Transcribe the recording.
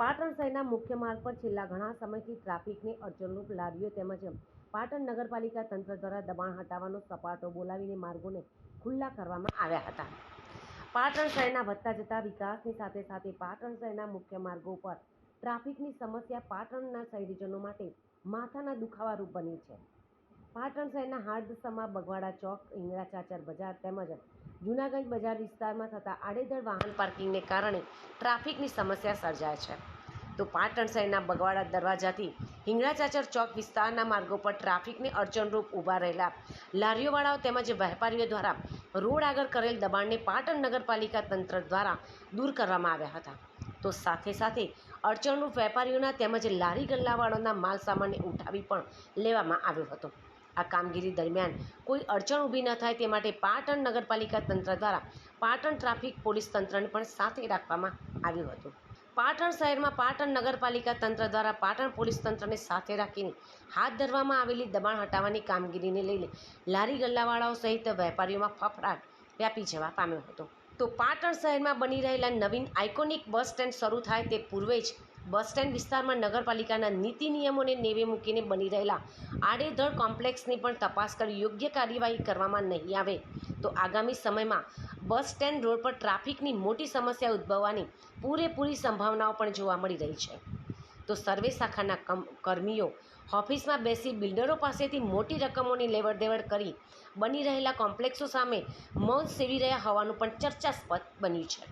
પાટણ શહેરના મુખ્ય માર્ગ પર છેલ્લા ઘણા સમયથી ટ્રાફિકને અડચણરૂપ લારીઓ તેમજ પાટણ નગરપાલિકા તંત્ર દ્વારા દબાણ હટાવવાનો સપાટો બોલાવીને માર્ગોને ખુલ્લા કરવામાં આવ્યા હતા. પાટણ શહેરના વધતા જતા વિકાસની સાથે સાથે પાટણ શહેરના મુખ્ય માર્ગો પર ટ્રાફિકની સમસ્યા પાટણના શહેરીજનો માટે માથાના દુખાવારૂપ બની છે. પાટણ શહેરના હાર્દસમા બગવાડા ચોક, ઇંગળા ચાચર બજાર તેમજ જૂનાગંજ બજાર વિસ્તારમાં થતા આડેધડ વાહન પાર્કિંગને કારણે ટ્રાફિકની સમસ્યા સર્જાય છે. તો પાટણ શહેરના બગવાડા દરવાજાથી હિંગળા ચાચર ચોક વિસ્તારના માર્ગો પર ટ્રાફિકને અડચણરૂપ ઊભા રહેલા લારીઓવાળાઓ તેમજ વેપારીઓ દ્વારા રોડ આગળ કરેલ દબાણને પાટણ નગરપાલિકા તંત્ર દ્વારા દૂર કરવામાં આવ્યા હતા. તો સાથે સાથે અડચણરૂપ વેપારીઓના તેમજ લારી ગલ્લાવાળાના માલ સામાનને ઉઠાવી પણ લેવામાં આવ્યો હતો. આ કામગીરી દરમિયાન કોઈ અડચણ ઊભી ન થાય તે માટે પાટણ નગરપાલિકા તંત્ર દ્વારા પાટણ ટ્રાફિક પોલીસ તંત્રને પણ સાથે રાખવામાં આવ્યું હતું. પાટણ શહેરમાં પાટણ નગરપાલિકા તંત્ર દ્વારા પાટણ પોલીસ તંત્રને સાથે રાખીને હાથ ધરવામાં આવેલી દબાણ હટાવવાની કામગીરીને લઈને લારી ગલ્લાવાળાઓ સહિત વેપારીઓમાં ફફડાટ વ્યાપી જવા પામ્યો હતો. તો પાટણ શહેરમાં બની રહેલા નવીન આઇકોનિક બસ સ્ટેન્ડ શરૂ થાય તે પૂર્વે જ બસ સ્ટેન્ડ વિસ્તારમાં નગરપાલિકાના નીતિ નિયમોને નેવે મૂકીને બની રહેલા આડેધડ કોમ્પ્લેક્સની પણ તપાસ કરી યોગ્ય કાર્યવાહી કરવામાં નહીં આવે તો આગામી સમયમાં બસ સ્ટેન્ડ રોડ પર ટ્રાફિકની મોટી સમસ્યા ઉદ્ભવવાની પૂરેપૂરી સંભાવનાઓ પણ જોવા મળી રહી છે. તો સર્વે શાખાના કર્મીઓ ઓફિસમાં બેસી બિલ્ડરો પાસેથી મોટી રકમોની લેવડ દેવડ કરી બની રહેલા કોમ્પ્લેક્સો સામે મૌન સેવી રહ્યા હોવાનું પણ ચર્ચાસ્પદ બન્યું છે.